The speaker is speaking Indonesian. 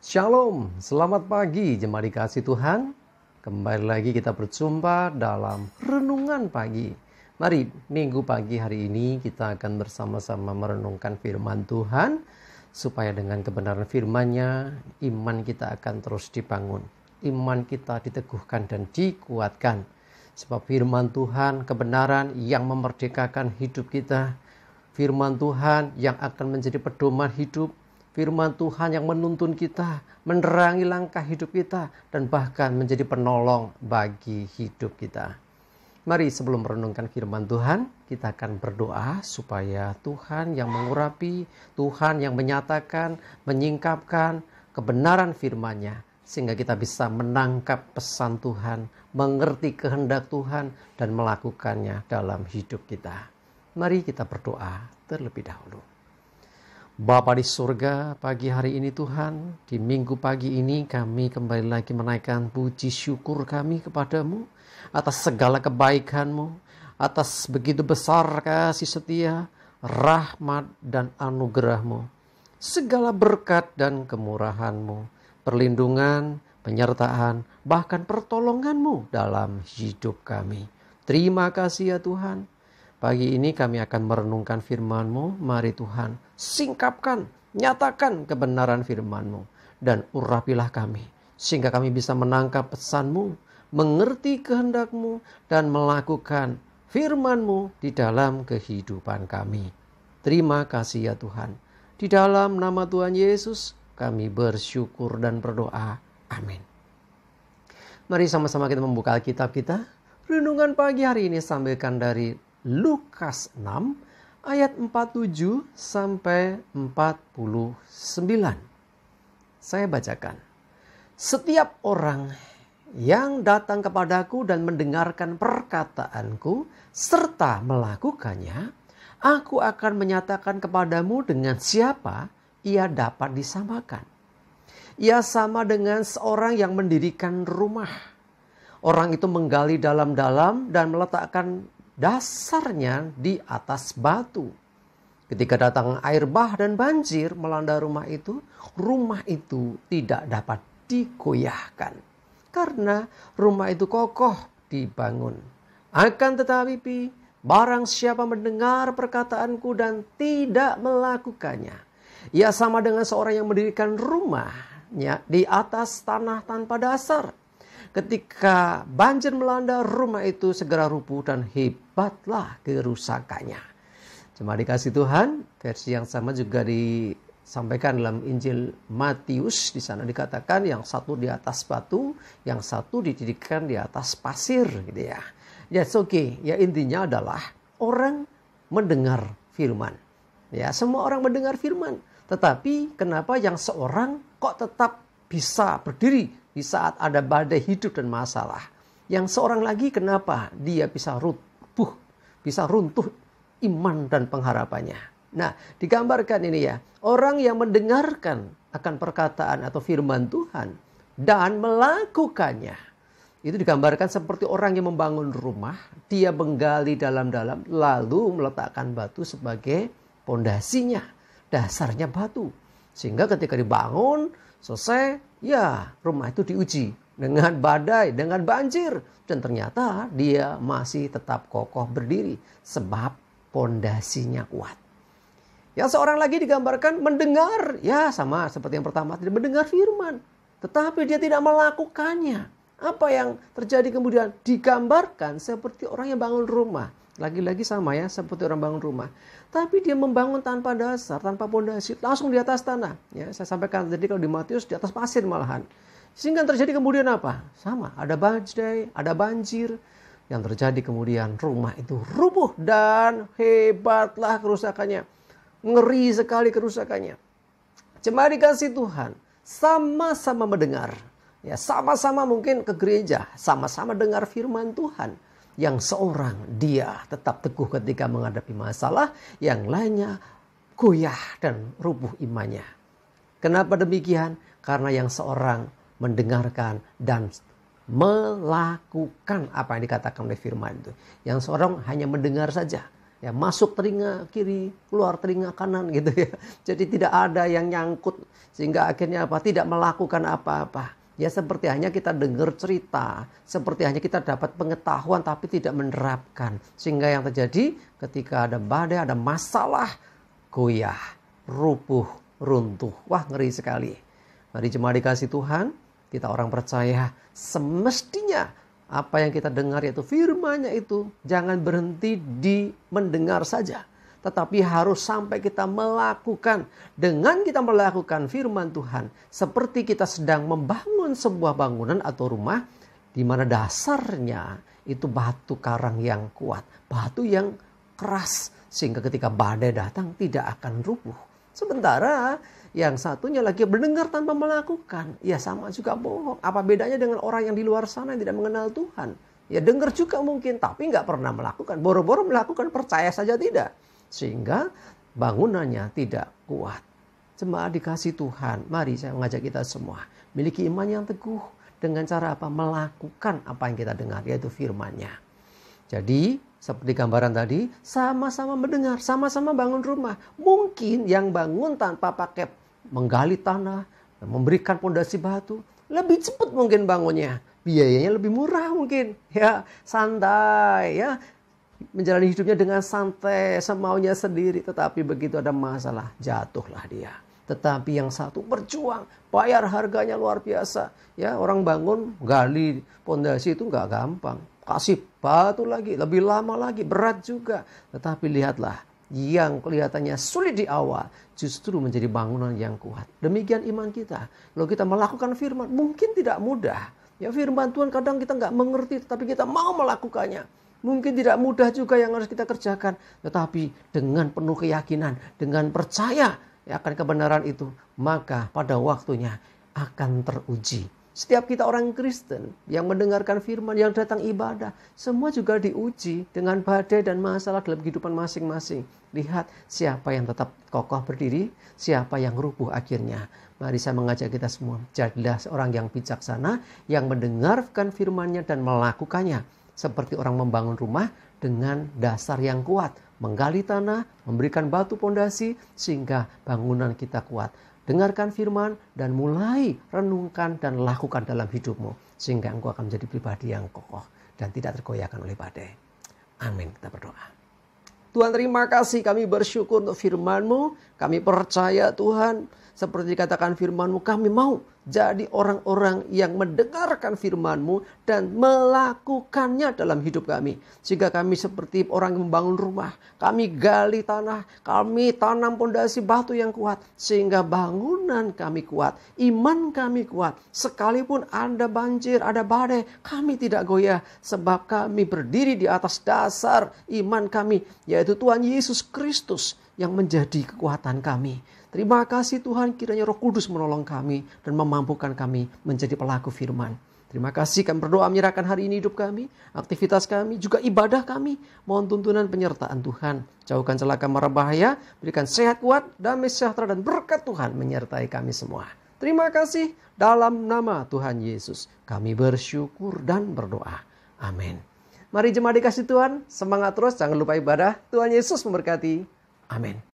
Shalom, selamat pagi jemaat dikasih Tuhan. Kembali lagi kita berjumpa dalam renungan pagi. Mari minggu pagi hari ini kita akan bersama-sama merenungkan firman Tuhan. Supaya dengan kebenaran firman-Nya, iman kita akan terus dibangun. Iman kita diteguhkan dan dikuatkan. Sebab firman Tuhan kebenaran yang memerdekakan hidup kita. Firman Tuhan yang akan menjadi pedoman hidup. Firman Tuhan yang menuntun kita, menerangi langkah hidup kita, dan bahkan menjadi penolong bagi hidup kita. Mari sebelum merenungkan firman Tuhan, kita akan berdoa supaya Tuhan yang mengurapi, Tuhan yang menyatakan, menyingkapkan kebenaran firman-Nya, sehingga kita bisa menangkap pesan Tuhan, mengerti kehendak Tuhan, dan melakukannya dalam hidup kita. Mari kita berdoa terlebih dahulu. Bapa di surga, pagi hari ini Tuhan, di minggu pagi ini kami kembali lagi menaikkan puji syukur kami kepadamu atas segala kebaikan-Mu, atas begitu besar kasih setia, rahmat dan anugerah-Mu, segala berkat dan kemurahan-Mu, perlindungan, penyertaan, bahkan pertolongan-Mu dalam hidup kami. Terima kasih ya Tuhan. Pagi ini kami akan merenungkan firman-Mu. Mari Tuhan, singkapkan, nyatakan kebenaran firman-Mu. Dan urapilah kami, sehingga kami bisa menangkap pesan-Mu, mengerti kehendak-Mu, dan melakukan firman-Mu di dalam kehidupan kami. Terima kasih ya Tuhan. Di dalam nama Tuhan Yesus, kami bersyukur dan berdoa. Amin. Mari sama-sama kita membuka Alkitab kita. Renungan pagi hari ini sampaikan dari Lukas 6 ayat 47 sampai 49. Saya bacakan. Setiap orang yang datang kepadaku dan mendengarkan perkataanku serta melakukannya, aku akan menyatakan kepadamu dengan siapa ia dapat disamakan. Ia sama dengan seorang yang mendirikan rumah. Orang itu menggali dalam-dalam dan meletakkan dasarnya di atas batu. Ketika datang air bah dan banjir melanda rumah itu tidak dapat digoyahkan. Karena rumah itu kokoh dibangun. Akan tetapi barang siapa mendengar perkataanku dan tidak melakukannya, ia sama dengan seorang yang mendirikan rumahnya di atas tanah tanpa dasar. Ketika banjir melanda, rumah itu segera rubuh dan hebatlah kerusakannya. Jemaat dikasih Tuhan, versi yang sama juga disampaikan dalam Injil Matius. Di sana dikatakan yang satu di atas batu, yang satu didirikan di atas pasir, gitu ya. That's okay. Ya intinya adalah orang mendengar firman. Ya, semua orang mendengar firman. Tetapi kenapa yang seorang kok tetap bisa berdiri di saat ada badai hidup dan masalah? Yang seorang lagi kenapa dia bisa rubuh, bisa runtuh iman dan pengharapannya? Nah, digambarkan ini ya, orang yang mendengarkan akan perkataan atau firman Tuhan dan melakukannya. Itu digambarkan seperti orang yang membangun rumah, dia menggali dalam-dalam lalu meletakkan batu sebagai pondasinya, dasarnya batu. Sehingga ketika dibangun, selesai, ya rumah itu diuji dengan badai, dengan banjir. Dan ternyata dia masih tetap kokoh berdiri sebab pondasinya kuat. Yang seorang lagi digambarkan mendengar, ya sama seperti yang pertama, tidak mendengar firman. Tetapi dia tidak melakukannya. Apa yang terjadi kemudian? Digambarkan seperti orang yang bangun rumah. Lagi-lagi sama ya, seperti orang bangun rumah. Tapi dia membangun tanpa dasar, tanpa pondasi, langsung di atas tanah. Ya, saya sampaikan tadi kalau di Matius di atas pasir malahan. Sehingga terjadi kemudian apa? Sama, ada badai, ada banjir. Yang terjadi kemudian rumah itu rubuh dan hebatlah kerusakannya. Ngeri sekali kerusakannya. Jemaat dikasih Tuhan, sama-sama mendengar. Ya, sama-sama mungkin ke gereja, sama-sama dengar firman Tuhan. Yang seorang dia tetap teguh ketika menghadapi masalah, yang lainnya goyah dan rubuh imannya. Kenapa demikian? Karena yang seorang mendengarkan dan melakukan apa yang dikatakan oleh firman itu. Yang seorang hanya mendengar saja. Ya, masuk telinga kiri, keluar telinga kanan gitu ya. Jadi tidak ada yang nyangkut sehingga akhirnya apa? Tidak melakukan apa-apa. Ya seperti hanya kita dengar cerita, seperti hanya kita dapat pengetahuan tapi tidak menerapkan. Sehingga yang terjadi ketika ada badai, ada masalah, goyah, rubuh, runtuh. Wah, ngeri sekali. Mari jemaat dikasih Tuhan, kita orang percaya semestinya apa yang kita dengar yaitu firman-Nya itu jangan berhenti di mendengar saja, tetapi harus sampai kita melakukan. Dengan kita melakukan firman Tuhan, seperti kita sedang membangun sebuah bangunan atau rumah di mana dasarnya itu batu karang yang kuat, batu yang keras, sehingga ketika badai datang tidak akan rubuh. Sementara yang satunya lagi mendengar tanpa melakukan, ya sama juga bohong. Apa bedanya dengan orang yang di luar sana yang tidak mengenal Tuhan? Ya dengar juga mungkin, tapi nggak pernah melakukan. Boro-boro melakukan, percaya saja tidak. Sehingga bangunannya tidak kuat. Jemaat dikasih Tuhan, mari saya mengajak kita semua miliki iman yang teguh dengan cara apa? Melakukan apa yang kita dengar, yaitu firman-Nya. Jadi seperti gambaran tadi, sama-sama mendengar, sama-sama bangun rumah. Mungkin yang bangun tanpa pakai menggali tanah, memberikan pondasi batu, lebih cepat mungkin bangunnya. Biayanya lebih murah mungkin. Ya, santai ya. Menjalani hidupnya dengan santai, semaunya sendiri. Tetapi begitu ada masalah, jatuhlah dia. Tetapi yang satu berjuang, bayar harganya luar biasa. Ya, orang bangun, gali pondasi itu nggak gampang. Kasih batu lagi, lebih lama lagi, berat juga. Tetapi lihatlah, yang kelihatannya sulit di awal justru menjadi bangunan yang kuat. Demikian iman kita. Kalau kita melakukan firman, mungkin tidak mudah. Ya, firman Tuhan kadang kita nggak mengerti, tetapi kita mau melakukannya. Mungkin tidak mudah juga yang harus kita kerjakan, tetapi dengan penuh keyakinan, dengan percaya akan kebenaran itu, maka pada waktunya akan teruji. Setiap kita orang Kristen yang mendengarkan firman, yang datang ibadah, semua juga diuji dengan badai dan masalah dalam kehidupan masing-masing. Lihat siapa yang tetap kokoh berdiri, siapa yang rubuh akhirnya. Mari saya mengajak kita semua, jadilah seorang yang bijaksana, yang mendengarkan firman-Nya dan melakukannya. Seperti orang membangun rumah dengan dasar yang kuat, menggali tanah, memberikan batu pondasi, sehingga bangunan kita kuat. Dengarkan firman dan mulai renungkan dan lakukan dalam hidupmu. Sehingga engkau akan menjadi pribadi yang kokoh dan tidak tergoyahkan oleh badai. Amin. Kita berdoa. Tuhan, terima kasih, kami bersyukur untuk firman-Mu. Kami percaya Tuhan, seperti dikatakan firman-Mu, kami mau jadi orang-orang yang mendengarkan firman-Mu dan melakukannya dalam hidup kami. Sehingga kami seperti orang yang membangun rumah. Kami gali tanah, kami tanam pondasi batu yang kuat. Sehingga bangunan kami kuat, iman kami kuat. Sekalipun ada banjir, ada badai, kami tidak goyah. Sebab kami berdiri di atas dasar iman kami, yaitu Tuhan Yesus Kristus yang menjadi kekuatan kami. Terima kasih Tuhan, kiranya Roh Kudus menolong kami dan memampukan kami menjadi pelaku firman. Terima kasih, kami berdoa menyerahkan hari ini hidup kami, aktivitas kami, juga ibadah kami. Mohon tuntunan penyertaan Tuhan. Jauhkan celaka mara bahaya, berikan sehat kuat, damai sejahtera dan berkat Tuhan menyertai kami semua. Terima kasih, dalam nama Tuhan Yesus kami bersyukur dan berdoa. Amin. Mari jemaat dikasih Tuhan, semangat terus, jangan lupa ibadah. Tuhan Yesus memberkati. Amin.